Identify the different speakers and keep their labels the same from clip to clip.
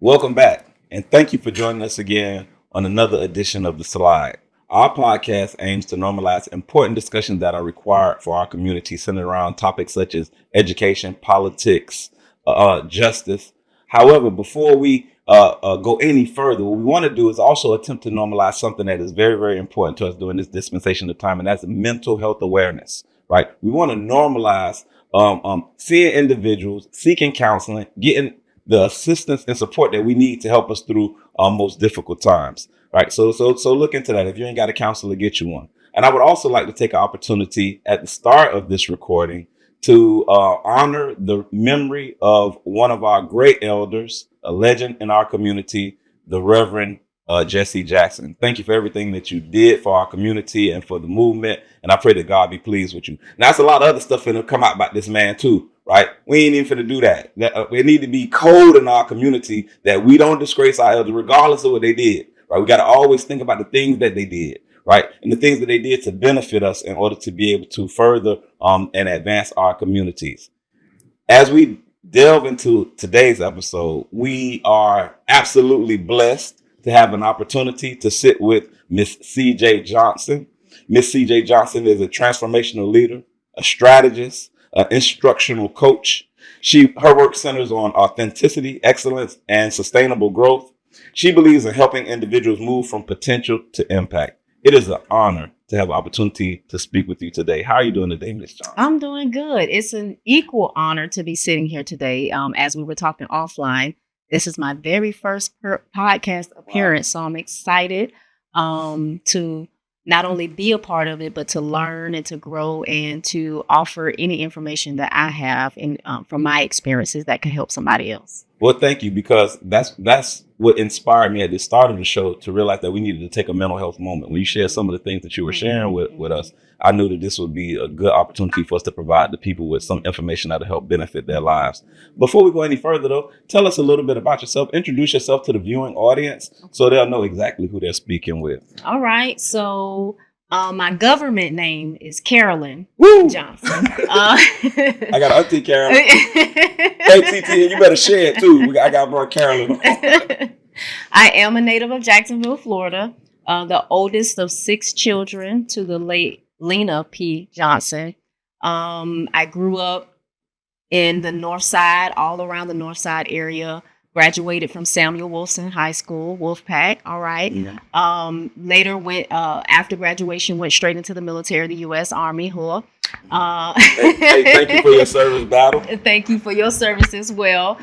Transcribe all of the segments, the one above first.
Speaker 1: Welcome back, and thank you for joining us again on another edition of The Slide. Our podcast aims to normalize important discussions that are required for our community, centered around topics such as education, politics, justice. However, before we go any further, what we want to do is also attempt to normalize something that is very, very important to us during this dispensation of time, and that's mental health awareness. Right? We want to normalize seeing individuals, seeking counseling, getting the assistance and support that we need to help us through our most difficult times. Right. So look into that. If you ain't got a counselor, get you one. And I would also like to take an opportunity at the start of this recording to honor the memory of one of our great elders, a legend in our community, the Reverend Jesse Jackson. Thank you for everything that you did for our community and for the movement. And I pray that God be pleased with you. Now, there's a lot of other stuff going to come out about this man, too. Right? We ain't even finna do that. It need to be code in our community that we don't disgrace our elders, regardless of what they did. Right? We got to always think about the things that they did. Right? And the things that they did to benefit us in order to be able to further and advance our communities. As we delve into today's episode, we are absolutely blessed to have an opportunity to sit with Miss C.J. Johnson. Miss C.J. Johnson is a transformational leader, a strategist, an instructional coach. Her work centers on authenticity, excellence, and sustainable growth. She believes in helping individuals move from potential to impact. It is an honor to have an opportunity to speak with you today. How are you doing today, Ms. Johnson?
Speaker 2: I'm doing good. It's an equal honor to be sitting here today. As we were talking offline, this is my very first podcast appearance, so I'm excited to not only be a part of it, but to learn and to grow and to offer any information that I have from my experiences that can help somebody else.
Speaker 1: Well, thank you, because that's what inspired me at the start of the show to realize that we needed to take a mental health moment. When you shared some of the things that you were sharing with us, I knew that this would be a good opportunity for us to provide the people with some information that'll help benefit their lives. Before we go any further, though, tell us a little bit about yourself. Introduce yourself to the viewing audience so they'll know exactly who they're speaking with.
Speaker 2: All right. So my government name is Carolyn Johnson.
Speaker 1: I got Auntie Carolyn. Hey, TT, you better share it too. I got more Carolyn.
Speaker 2: I am a native of Jacksonville, Florida, the oldest of 6 children to the late Lena P. Johnson. I grew up in the North Side, all around the North Side area. Graduated from Samuel Wilson High School, Wolfpack. All right. Yeah. Later went after graduation, went straight into the military, the U.S. Army.
Speaker 1: Thank you for your service, battle.
Speaker 2: Thank you for your service as well.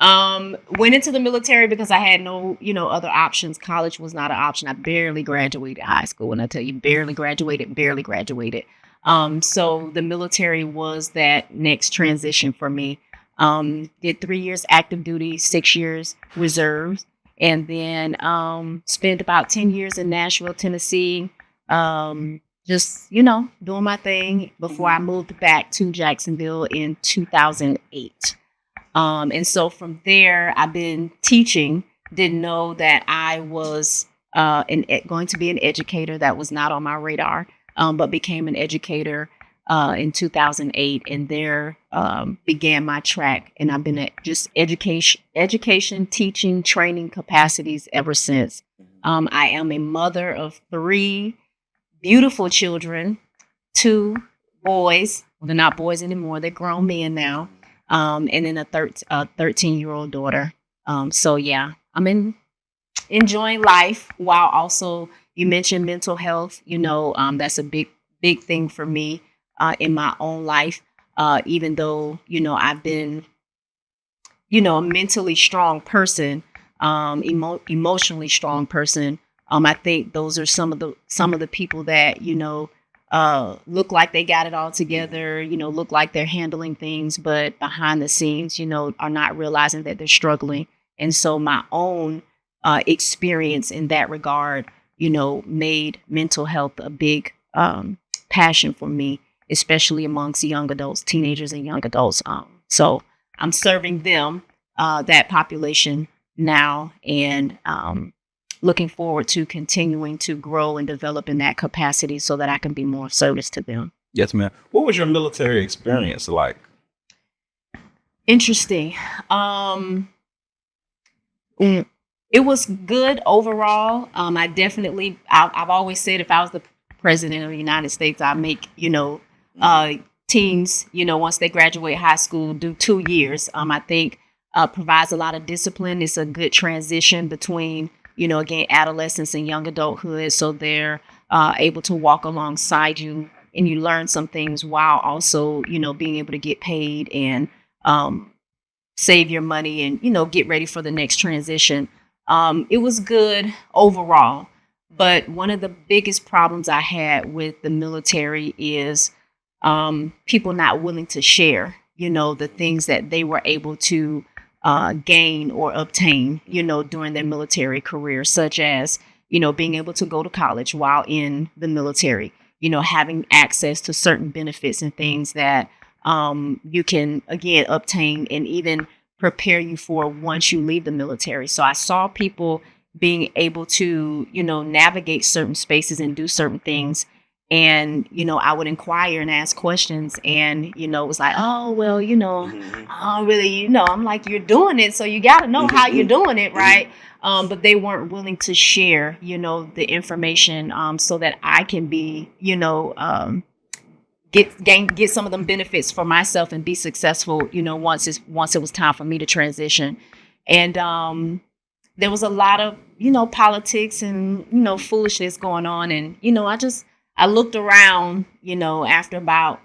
Speaker 2: Went into the military because I had no, other options. College was not an option. I barely graduated high school. And I tell you, barely graduated. So the military was that next transition for me. Did 3 years active duty, 6 years reserves, and then spent about 10 years in Nashville, Tennessee, just, doing my thing before I moved back to Jacksonville in 2008. And so from there, I've been teaching. Didn't know that I was going to be an educator. That was not on my radar, but became an educator in 2008, and there began my track. And I've been at just education, teaching, training capacities ever since. I am a mother of 3 beautiful children, 2 boys. Well, they're not boys anymore. They're grown men now. And then a 13-year-old daughter. So yeah, I'm enjoying life while also, you mentioned mental health. That's a big thing for me. In my own life, even though, I've been, a mentally strong person, emotionally strong person. I think those are some of the people that, look like they got it all together, look like they're handling things, but behind the scenes, are not realizing that they're struggling. And so my own experience in that regard, made mental health a big passion for me, especially amongst young adults, teenagers and young adults. So I'm serving them, that population now, and looking forward to continuing to grow and develop in that capacity so that I can be more of service to them.
Speaker 1: Yes, ma'am. What was your military experience like?
Speaker 2: Interesting. Mm, it was good overall. I've always said if I was the president of the United States, I'd make, uh, teens, once they graduate high school, do 2 years. I think provides a lot of discipline. It's a good transition between, again, adolescence and young adulthood. So they're able to walk alongside you and you learn some things while also, being able to get paid and um, save your money and get ready for the next transition. It was good overall, but one of the biggest problems I had with the military is people not willing to share the things that they were able to gain or obtain during their military career, such as being able to go to college while in the military, having access to certain benefits and things that you can again obtain and even prepare you for once you leave the military. So I saw people being able to, navigate certain spaces and do certain things. And, I would inquire and ask questions. And, it was like, oh, well, I don't really, I'm like, you're doing it. So you got to know how you're doing it, right? But they weren't willing to share, the information so that I can be, get some of them benefits for myself and be successful, once it was time for me to transition. And there was a lot of, politics and, foolishness going on. And, I looked around, after about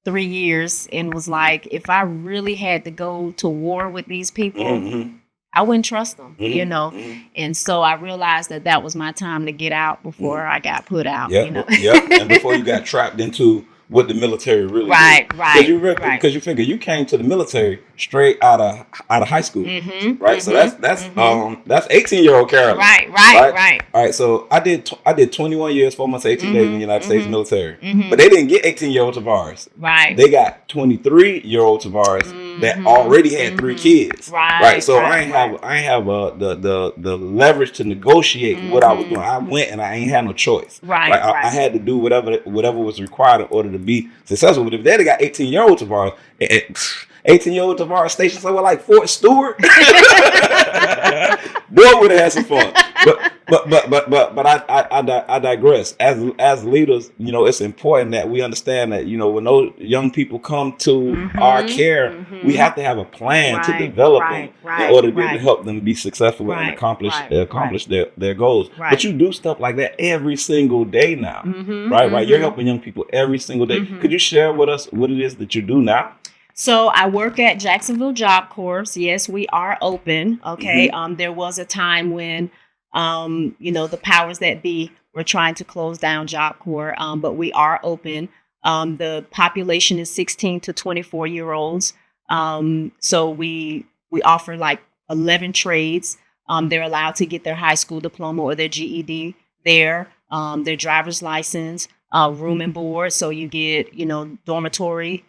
Speaker 2: 3 years and was like, if I really had to go to war with these people, I wouldn't trust them, And so I realized that was my time to get out before I got put out,
Speaker 1: Yep. And before you got trapped into what the military really
Speaker 2: right,
Speaker 1: is.
Speaker 2: right,
Speaker 1: Because you figure you came to the military straight out of high school, right? So that's 18-year-old Carolyn,
Speaker 2: right.
Speaker 1: All right, so I did 21 years, 4 months, 18 days in the United States military, but they didn't get 18-year-old Tavares,
Speaker 2: right?
Speaker 1: They got 23-year-old Tavares that already had 3 kids, right? So I ain't have the leverage to negotiate what I was doing. I went and I ain't had no choice,
Speaker 2: right?
Speaker 1: Like I had to do whatever was required in order to be successful. But if they got 18-year-old Tavares, 18-year-old Tavares stationed somewhere like Fort Stewart, boy, would have had some fun. But I digress. As leaders, it's important that we understand that when those young people come to our care, we have to have a plan to develop them in order to be able to help them be successful and accomplish their goals. But you do stuff like that every single day now, right? You're helping young people every single day. Could you share with us what it is that you do now?
Speaker 2: So I work at Jacksonville Job Corps. Yes, we are open. Okay. There was a time when, the powers that be were trying to close down Job Corps, but we are open. The population is 16 to 24-year-olds. So we offer like 11 trades. They're allowed to get their high school diploma or their GED there, their driver's license, room and board. So you get, dormitory.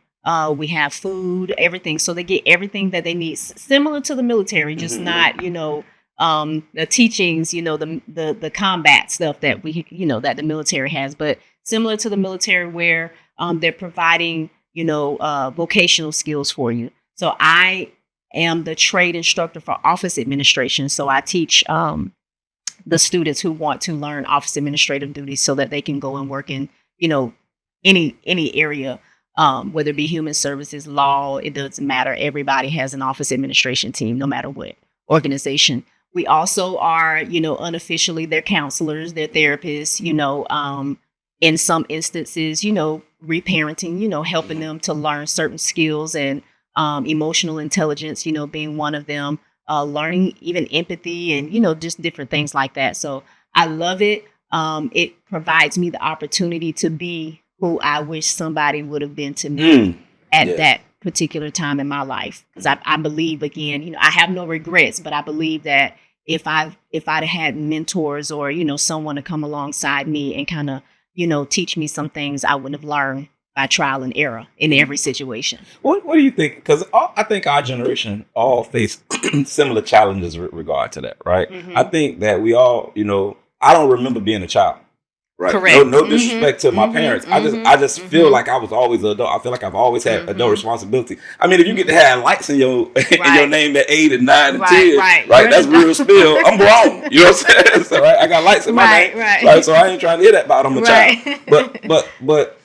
Speaker 2: We have food, everything. So they get everything that they need, similar to the military, just not, the teachings, the combat stuff that that the military has, but similar to the military where they're providing, vocational skills for you. So I am the trade instructor for office administration. So I teach the students who want to learn office administrative duties so that they can go and work in, any area. Whether it be human services, law, it doesn't matter. Everybody has an office administration team, no matter what organization. We also are, unofficially their counselors, their therapists, in some instances, reparenting, helping them to learn certain skills and emotional intelligence, being one of them, learning even empathy and, just different things like that. So I love it. It provides me the opportunity to be who I wish somebody would have been to me at that particular time in my life. Because I believe, again, I have no regrets, but I believe that if I'd had mentors or, someone to come alongside me and kind of, teach me some things I wouldn't have learned by trial and error in every situation.
Speaker 1: What do you think? Because I think our generation all face similar challenges with regard to that, right? I think that we all, I don't remember being a child. Right. No,
Speaker 2: Correct.
Speaker 1: no disrespect to my parents. I just feel like I was always an adult. I feel like I've always had adult responsibility. I mean, if you get to have lights in your in your
Speaker 2: Right.
Speaker 1: name at 8 and 9 and
Speaker 2: Right.
Speaker 1: 10,
Speaker 2: Right.
Speaker 1: right?
Speaker 2: You're
Speaker 1: That's
Speaker 2: an
Speaker 1: real
Speaker 2: adult.
Speaker 1: spill. I'm grown. You know what I'm saying? So I got lights in my name.
Speaker 2: Right. Right.
Speaker 1: Right. So I ain't trying to hear that about I'm a child. But
Speaker 2: Right.
Speaker 1: but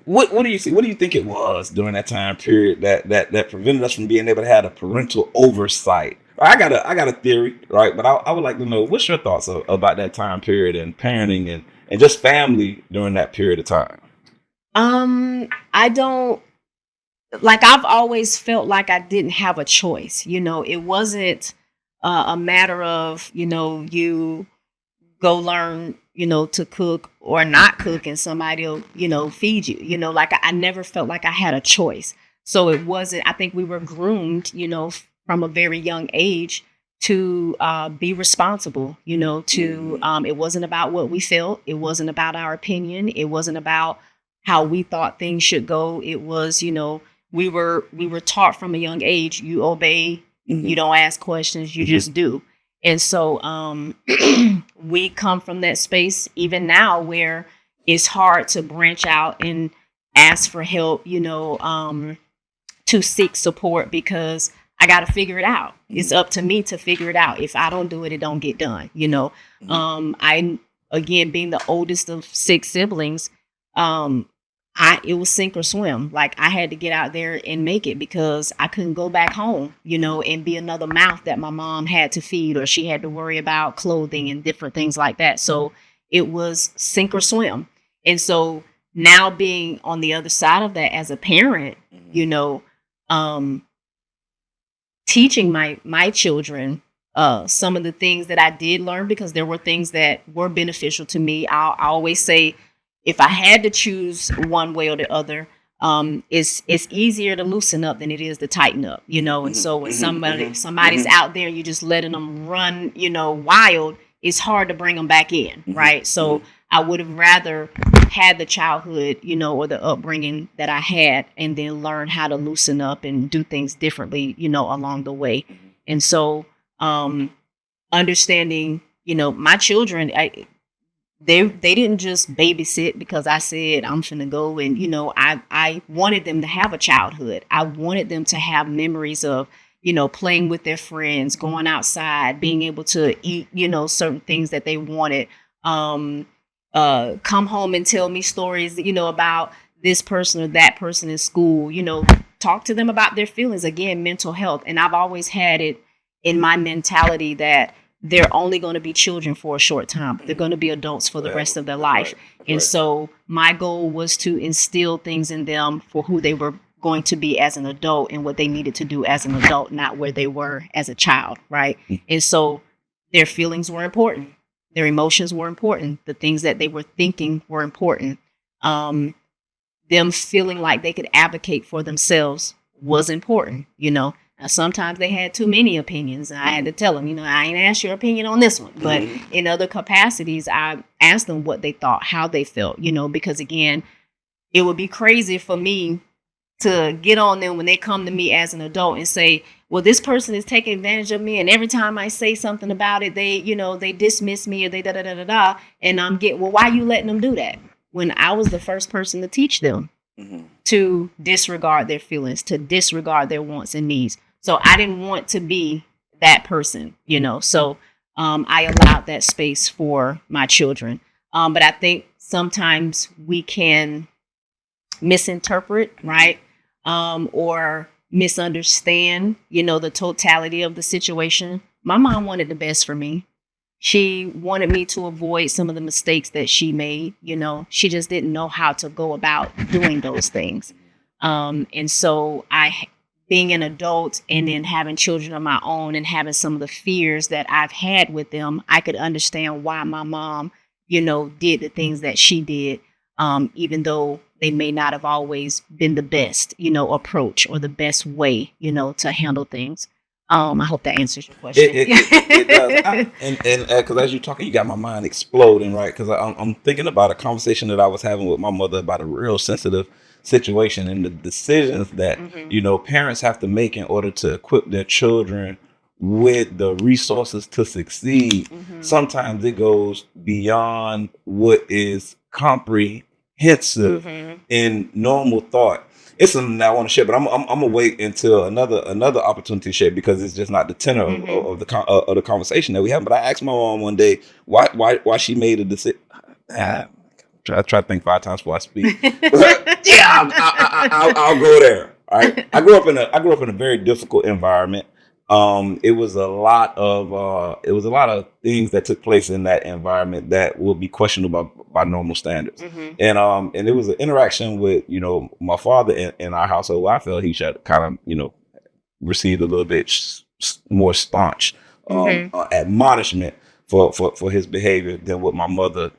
Speaker 1: what do you see? What do you think it was during that time period that prevented us from being able to have a parental oversight? I got a theory, right? But I would like to know what's your thoughts about that time period and parenting and just family during that period of time.
Speaker 2: I don't like. I've always felt like I didn't have a choice. It wasn't a matter of you go learn to cook or not cook, and somebody will feed you. Like I never felt like I had a choice. So it wasn't. I think we were groomed, from a very young age to be responsible. To it wasn't about what we felt. It wasn't about our opinion. It wasn't about how we thought things should go. It was, we were taught from a young age. You obey. You don't ask questions. You just do. And so we come from that space even now where it's hard to branch out and ask for help, to seek support because I got to figure it out. It's up to me to figure it out. If I don't do it, it don't get done, I, again, being the oldest of 6 siblings, it was sink or swim. Like I had to get out there and make it because I couldn't go back home, and be another mouth that my mom had to feed, or she had to worry about clothing and different things like that. So it was sink or swim. And so now being on the other side of that as a parent, teaching my children some of the things that I did learn, because there were things that were beneficial to me. I always say, if I had to choose one way or the other, it's easier to loosen up than it is to tighten up, And so when somebody's out there, you just letting them run, wild, it's hard to bring them back in, right? So I would have rather had the childhood, or the upbringing that I had, and then learn how to loosen up and do things differently, along the way. And so understanding, my children, they didn't just babysit because I said I'm finna go, and I wanted them to have a childhood. I wanted them to have memories of playing with their friends, going outside, being able to eat certain things that they wanted. Come home and tell me stories about this person or that person in school. Talk to them about their feelings. Again, mental health. And I've always had it in my mentality that they're only going to be children for a short time. They're going to be adults for the rest of their life. And so my goal was to instill things in them for who they were going to be as an adult and what they needed to do as an adult, not where they were as a child, right? And so their feelings were important. Their emotions were important. The things that they were thinking were important. Them feeling like they could advocate for themselves was important, Now, sometimes they had too many opinions. I had to tell them, I ain't asked your opinion on this one. But in other capacities, I asked them what they thought, how they felt, because again, it would be crazy for me to get on them when they come to me as an adult and say, well, this person is taking advantage of me, and every time I say something about it, they dismiss me, or they da-da-da-da-da. And I'm getting, well, why are you letting them do that? When I was the first person to teach them to disregard their feelings, to disregard their wants and needs. So I didn't want to be that person, So I allowed that space for my children. But I think sometimes we can misinterpret, right? Or misunderstand, the totality of the situation. My mom wanted the best for me. She wanted me to avoid some of the mistakes that she made. She just didn't know how to go about doing those things. And so being an adult and then having children of my own and having some of the fears that I've had with them, I could understand why my mom, did the things that she did, even though they may not have always been the best, approach or the best way, to handle things. I hope that answers your question.
Speaker 1: It does. And because as you're talking, you got my mind exploding, right? Because I'm thinking about a conversation that I was having with my mother about a real sensitive situation and the decisions that, parents have to make in order to equip their children with the resources to succeed, sometimes it goes beyond what is comprehensive in normal thought. It's something that I want to share, but I'm gonna wait until another opportunity to share, because it's just not the tenor of the conversation that we have. But I asked my mom one day why she made a decision. I try to think 5 times before I speak. Yeah, I'll go there. All right. I grew up in a very difficult environment. It was a lot of things that took place in that environment that will be questionable by normal standards. And it was an interaction with, my father in our household. Where I felt he should kind of, received a little bit more staunch admonishment for his behavior than what my mother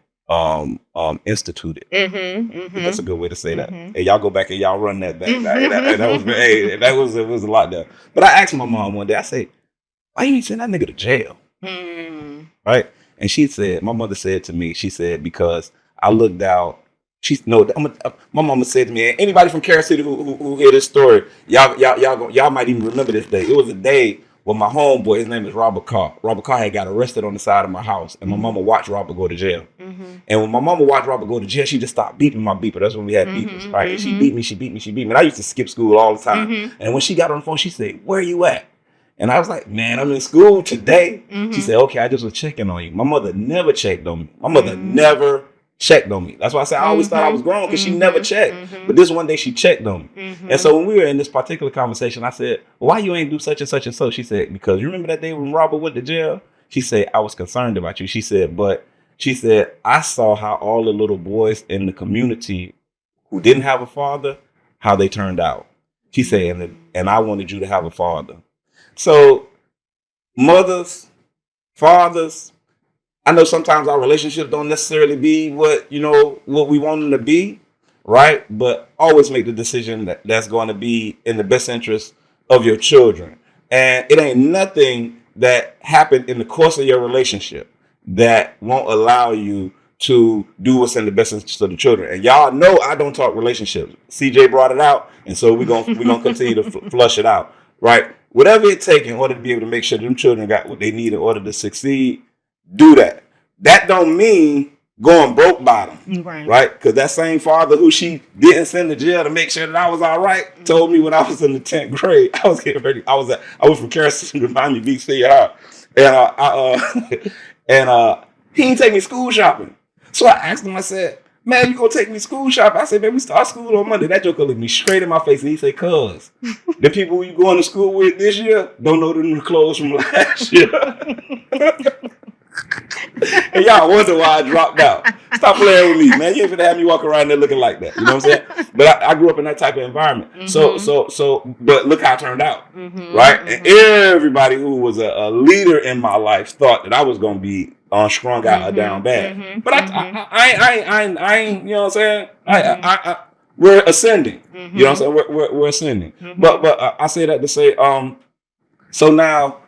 Speaker 1: instituted. That's a good way to say that. Hey, y'all go back and y'all run that back. That was it was a lot there. But I asked my mom one day, I said, why you ain't send that nigga to jail? Right? And my mother said to me, she said, because I looked out. My mama said to me, anybody from Carol City who hear this story, y'all might even remember this day. It was a day when my homeboy, his name is Robert Carr. Robert Carr had got arrested on the side of my house, and my mama watched Robert go to jail. And when my mama watched Robert go to jail, she just stopped beeping my beeper. That's when we had beepers, right? And she beat me. And I used to skip school all the time. And when she got on the phone, she said, where you at? And I was like, man, I'm in school today. She said, okay, I just was checking on you. My mother never checked on me. My mother never checked on me. That's why I said I always thought I was grown, because she never checked. But this one day she checked on me. And so when we were in this particular conversation, I said, well, why you ain't do such and such and so? She said, because you remember that day when Robert went to jail? She said, I was concerned about you. She said, I saw how all the little boys in the community who didn't have a father, how they turned out. She said, and I wanted you to have a father. So mothers, fathers, I know sometimes our relationships don't necessarily be what we want them to be, right? But always make the decision that's going to be in the best interest of your children. And it ain't nothing that happened in the course of your relationship that won't allow you to do what's in the best interest of the children. And y'all know I don't talk relationships. CJ brought it out, and so we're gonna continue to flush it out, right? Whatever it takes in order to be able to make sure them children got what they need in order to succeed, do that. That don't mean going broke bottom, right? Because that same father who she didn't send to jail to make sure that I was all right told me when I was in the 10th grade, I was getting ready. I was from Carol City to Miami Beach, and he didn't take me school shopping. So I asked him. I said, "Man, you gonna take me school shopping?" I said, "Man, we start school on Monday." That joker looked me straight in my face, and he said, "Cuz the people who you going to school with this year don't know the new clothes from last year." And y'all wonder why I dropped out. Stop playing with me, man. You ain't gonna have me walk around there looking like that. You know what I'm saying? But I grew up in that type of environment. So, but look how it turned out, right? And everybody who was a leader in my life thought that I was gonna be strung out or down bad. But I ain't. You know what I'm saying? We're ascending. You know what I'm saying? We're ascending. But I say that to say, so now,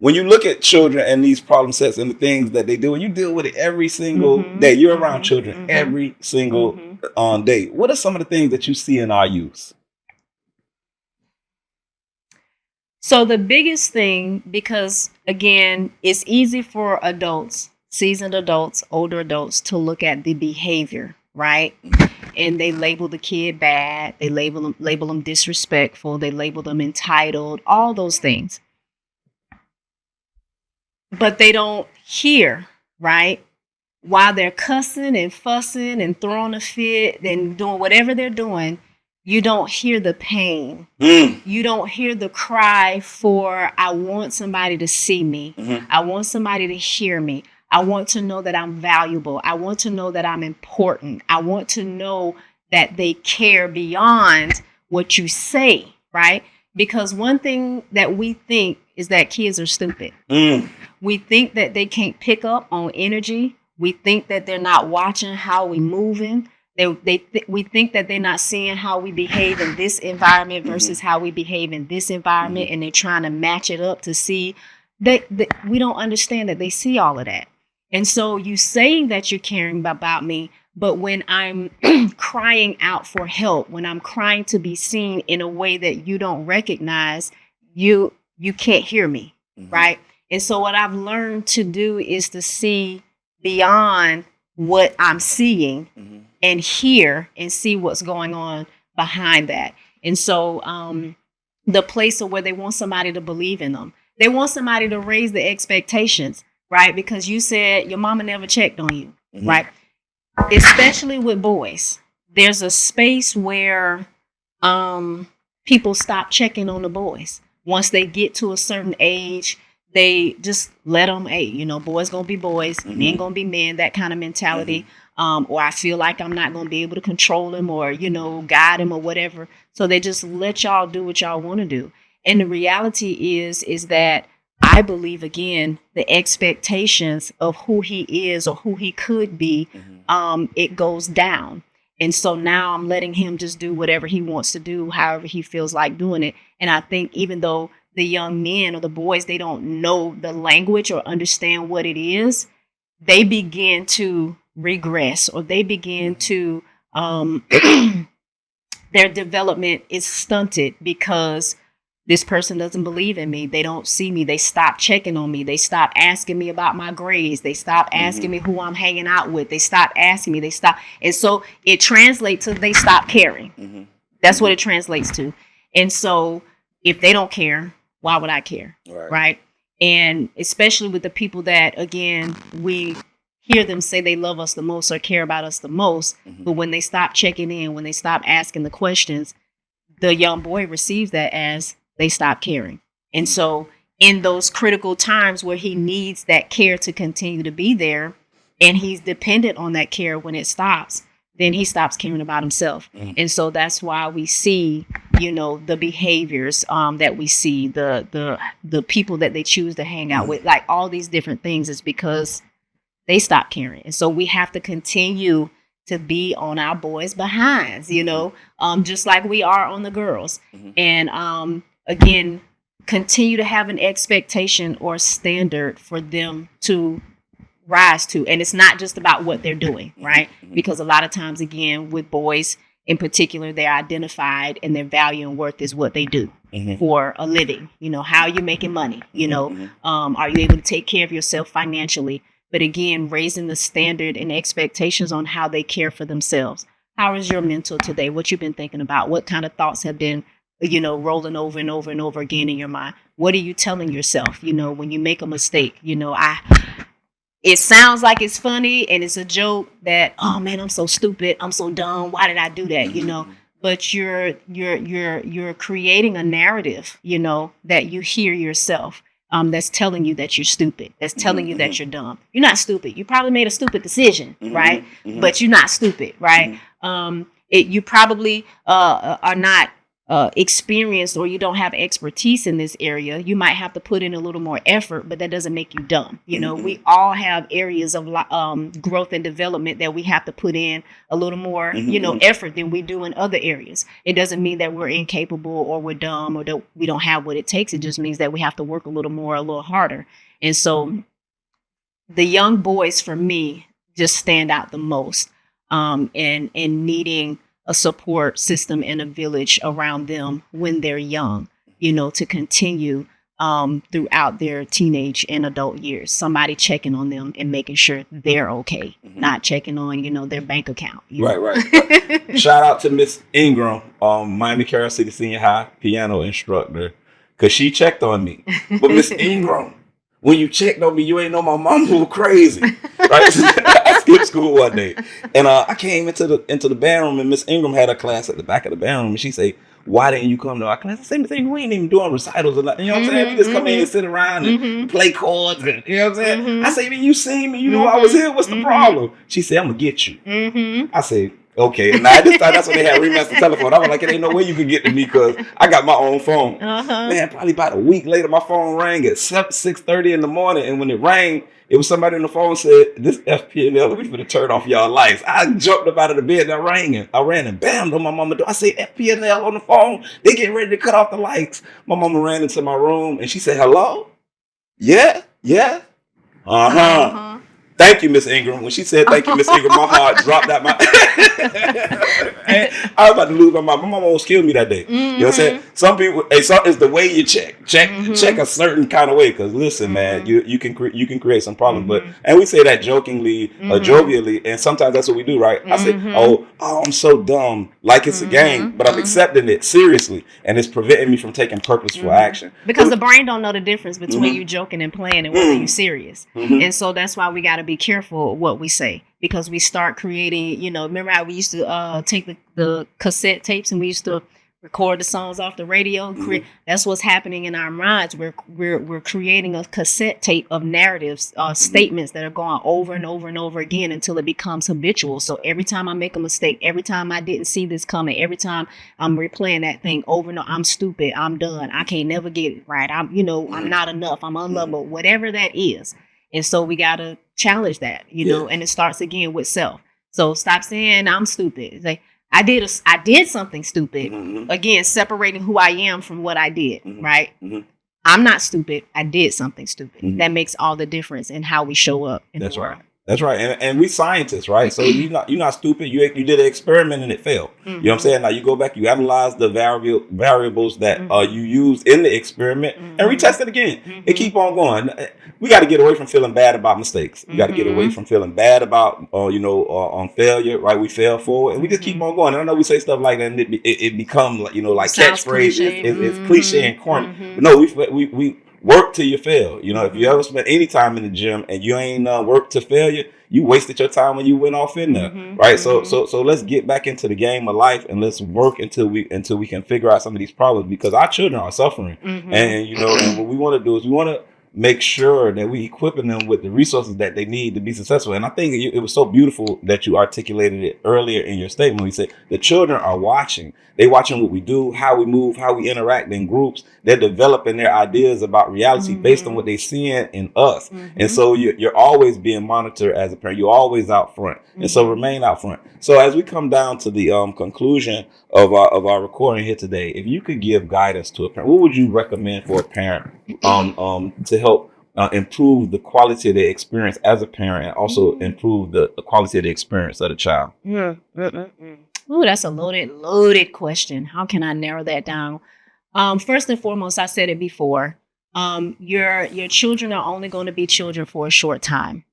Speaker 1: when you look at children and these problem sets and the things that they do, and you deal with it every single day, you're around children every single day. What are some of the things that you see in our youth?
Speaker 2: So the biggest thing, because again, it's easy for adults, seasoned adults, older adults, to look at the behavior, right? And they label the kid bad. They label them disrespectful. They label them entitled, all those things. But they don't hear, right? While they're cussing and fussing and throwing a fit and doing whatever they're doing, you don't hear the pain. You don't hear the cry for, I want somebody to see me. I want somebody to hear me. I want to know that I'm valuable. I want to know that I'm important. I want to know that they care beyond what you say, right? Because one thing that we think is that kids are stupid. We think that they can't pick up on energy. We think that they're not watching how we moving. We think that they're not seeing how we behave in this environment versus how we behave in this environment, and they're trying to match it up to see that we don't understand that they see all of that. And so you saying that you're caring about me, but when I'm crying out for help, when I'm crying to be seen in a way that you don't recognize, you you can't hear me,
Speaker 1: Mhm.
Speaker 2: right? And so what I've learned to do is to see beyond what I'm seeing
Speaker 1: Mhm.
Speaker 2: and hear and see what's going on behind that. And so the place of where they want somebody to believe in them. They want somebody to raise the expectations, right? Because you said your mama never checked on you,
Speaker 1: Mhm.
Speaker 2: right? Especially with boys. There's a space where people stop checking on the boys. Once they get to a certain age, they just let them, hey, you know, boys gonna be boys, men gonna be men, that kind of mentality. Or I feel like I'm not gonna be able to control him or, you know, guide him or whatever. So they just let y'all do what y'all want to do. And the reality is that I believe again the expectations of who he is or who he could be, it goes down. And so now I'm letting him just do whatever he wants to do, however he feels like doing it. And I think even though the young men or the boys, they don't know the language or understand what it is, they begin to regress or they begin to, their development is stunted because this person doesn't believe in me. They don't see me. They stop checking on me. They stop asking me about my grades. They stop asking me who I'm hanging out with. They stop asking me. They stop. And so it translates to they stop caring. That's what it translates to. And so if they don't care, why would I care? Right. And especially with the people that, again, we hear them say they love us the most or care about us the most. But when they stop checking in, when they stop asking the questions, the young boy receives that as they stop caring. And so in those critical times where he needs that care to continue to be there and he's dependent on that care when it stops, then he stops caring about himself. And so that's why we see, you know, the behaviors that we see, the people that they choose to hang out with, like all these different things is because they stop caring. And so we have to continue to be on our boys' behinds, you know, just like we are on the girls. And again, continue to have an expectation or standard for them to rise to. And it's not just about what they're doing, right? Because a lot of times, again, with boys in particular, they're identified and their value and worth is what they do for a living. You know, how are you making money? You know, are you able to take care of yourself financially? But again, raising the standard and expectations on how they care for themselves. How is your mental today? What you've been thinking about? What kind of thoughts have been, you know, rolling over and over and over again in your mind? What are you telling yourself? You know, when you make a mistake, you know, it sounds like it's funny and it's a joke that, oh man, I'm so stupid. I'm so dumb. Why did I do that? You know, but you're creating a narrative, you know, that you hear yourself. That's telling you that you're stupid. That's telling you that you're dumb. You're not stupid. You probably made a stupid decision, right? But you're not stupid, right? You probably are not experienced or you don't have expertise in this area. You might have to put in a little more effort, but that doesn't make you dumb. You know, we all have areas of growth and development that we have to put in a little more, you know, effort than we do in other areas. It doesn't mean that we're incapable or we're dumb or that we don't have what it takes. It just means that we have to work a little more, a little harder. And so the young boys for me just stand out the most and needing a support system and a village around them when they're young, you know, to continue throughout their teenage and adult years. Somebody checking on them and making sure they're okay, not checking on, you know, their bank account.
Speaker 1: Right. Shout out to Miss Ingram, Miami Carroll City Senior High piano instructor, because she checked on me. But Miss Ingram, when you checked on me, you ain't know my mom was crazy, right? I skipped school one day, and I came into the band room, and Miss Ingram had a class at the back of the band room, and she said, "Why didn't you come to our class?" I said, "Miss Ingram, we ain't even doing recitals, you know what I'm saying? We just come in and sit around and play chords, and, you know what I'm saying?" I said, "Man, you seen me, you know I was here. What's the problem?" She said, "I'm gonna get you." I said, "Okay." And at this time, that's when they had remastered telephone. I was like, "It ain't no way you could get to me because I got my own phone." Man, probably about a week later, my phone rang at 6:30 in the morning, and when it rang, it was somebody on the phone said, "This FPNL, we finna turn off y'all lights." I jumped up out of the bed and I ran and bammed on my mama door. I said, "FPNL on the phone. They getting ready to cut off the lights." My mama ran into my room and she said, "Hello? Yeah? Uh-huh. Thank you, Miss Ingram. When she said thank you, Miss Ingram, my heart dropped out my. I was about to lose my mind. My mama almost killed me that day. You know what I'm saying? Some people, it's the way you check a certain kind of way. Because listen, man, you can create some problems. But and we say that jokingly, jovially, and sometimes that's what we do, right? I say, oh, I'm so dumb, like it's a game, but I'm accepting it seriously, and it's preventing me from taking purposeful action.
Speaker 2: Because the brain don't know the difference between you joking and playing and whether you're serious. And so that's why we got to be careful what we say, because we start creating, remember how we used to take the cassette tapes and we used to record the songs off the radio. That's what's happening in our minds. We're creating a cassette tape of narratives, statements that are going over and over and over again until it becomes habitual. So every time I make a mistake, every time I didn't see this coming, every time I'm replaying that thing over and over, I'm stupid, I'm done, I can't never get it right, I'm not enough, I'm unlovable, whatever that is. And so we got to challenge that, and it starts again with self. So stop saying I'm stupid. It's like, I did something stupid. Again, separating who I am from what I did, right? I'm not stupid. I did something stupid. That makes all the difference in how we show up in the world.
Speaker 1: That's right. And we scientists, right? So you're not stupid. You did an experiment and it failed. You know what I'm saying? Now you go back, you analyze the variables that you used in the experiment and retest it again. And keep on going. We got to get away from feeling bad about mistakes. We got to get away from feeling bad about, on failure, right? We fail forward and we just keep on going. And I know we say stuff like that and it becomes like, like catchphrase. It's cliche and corny. But no, we work till you fail. If you ever spent any time in the gym and you ain't worked to failure, you wasted your time when you went off in there, right? So let's get back into the game of life and let's work until we can figure out some of these problems, because our children are suffering, and and what we want to do is we want to make sure that we equipping them with the resources that they need to be successful. And I think it was so beautiful that you articulated it earlier in your statement. We said the children are watching. They're watching what we do, how we move, how we interact in groups. They're developing their ideas about reality based on what they're seeing in us. And so you're always being monitored as a parent. You're always out front. And so remain out front. So as we come down to the conclusion of our recording here today, if you could give guidance to a parent, what would you recommend for a parent to help improve the quality of their experience as a parent and also improve the quality of the experience of the child?
Speaker 2: Oh, that's a loaded question. How can I narrow that down? First and foremost, I said it before. Your children are only going to be children for a short time.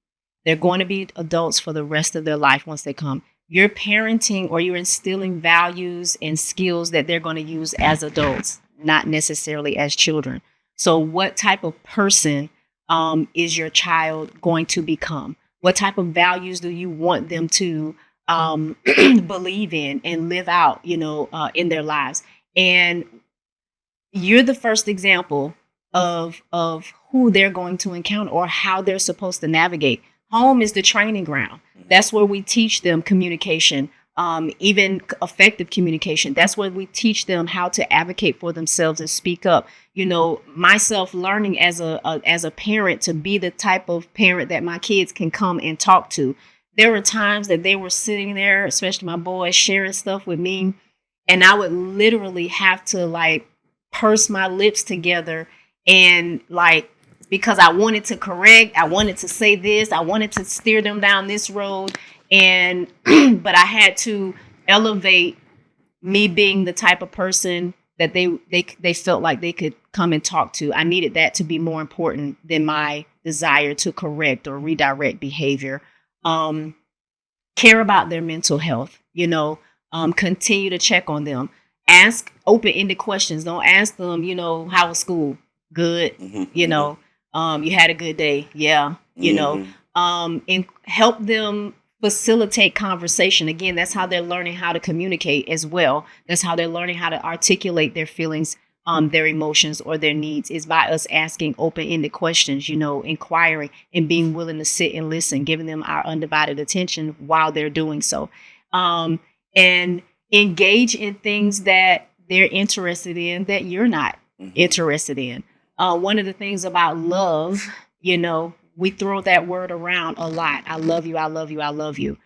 Speaker 2: They're going to be adults for the rest of their life once they come. You're parenting or you're instilling values and skills that they're going to use as adults, not necessarily as children. So what type of person is your child going to become? What type of values do you want them to believe in and live out, in their lives? And you're the first example of who they're going to encounter or how they're supposed to navigate. Home is the training ground. That's where we teach them communication, even effective communication. That's where we teach them how to advocate for themselves and speak up. Myself learning as a parent to be the type of parent that my kids can come and talk to. There were times that they were sitting there, especially my boys, sharing stuff with me, and I would literally have to purse my lips together and because I wanted to correct, I wanted to say this, I wanted to steer them down this road, and but I had to elevate me being the type of person that they felt like they could come and talk to. I needed that to be more important than my desire to correct or redirect behavior. Care about their mental health, continue to check on them. Ask open-ended questions. Don't ask them, how was school? Good. You had a good day. Yeah. And help them facilitate conversation. Again, that's how they're learning how to communicate as well. That's how they're learning how to articulate their feelings, their emotions or their needs, is by us asking open-ended questions, inquiring and being willing to sit and listen, giving them our undivided attention while they're doing so. And engage in things that they're interested in that you're not interested in. One of the things about love, we throw that word around a lot. I love you. I love you. I love you.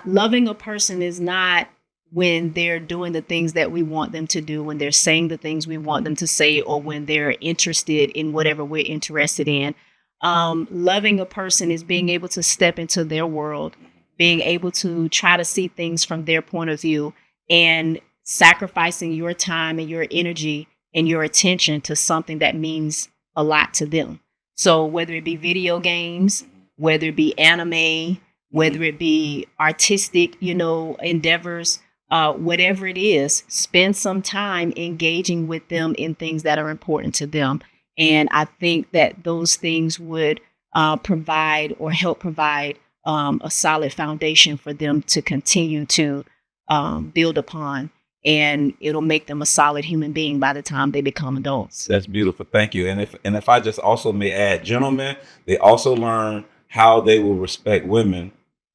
Speaker 2: Loving a person is not when they're doing the things that we want them to do, when they're saying the things we want them to say, or when they're interested in whatever we're interested in. Loving a person is being able to step into their world, being able to try to see things from their point of view, and sacrificing your time and your energy and your attention to something that means a lot to them. So whether it be video games, whether it be anime, whether it be artistic, endeavors, whatever it is, spend some time engaging with them in things that are important to them. And I think that those things would provide or help provide a solid foundation for them to continue to build upon. And it'll make them a solid human being by the time they become adults.
Speaker 1: That's beautiful. Thank you. And if I just also may add, gentlemen, they also learn how they will respect women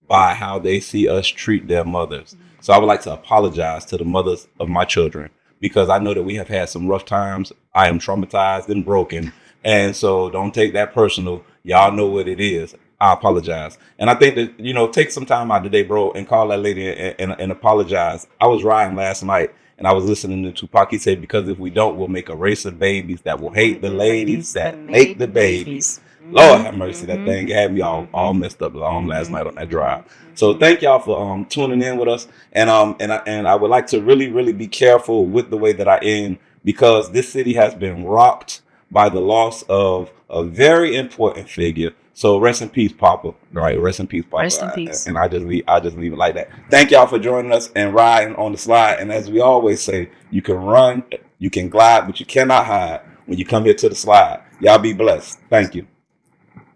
Speaker 1: by how they see us treat their mothers. So I would like to apologize to the mothers of my children, because I know that we have had some rough times. I am traumatized and broken. And so don't take that personal. Y'all know what it is. I apologize. And I think that, take some time out today, bro, and call that lady and apologize. I was riding last night and I was listening to Tupac. He said, because if we don't, we'll make a race of babies that will hate the ladies that make the babies. Lord have mercy. That thing had me all messed up last night on that drive. So thank y'all for tuning in with us. And I would like to really, really be careful with the way that I end, because this city has been rocked by the loss of a very important figure. So rest in peace, Papa. Right, rest in peace, Papa.
Speaker 2: Rest in peace.
Speaker 1: And I just leave it like that. Thank y'all for joining us and riding on the slide. And as we always say, you can run, you can glide, but you cannot hide when you come here to the slide. Y'all be blessed. Thank you.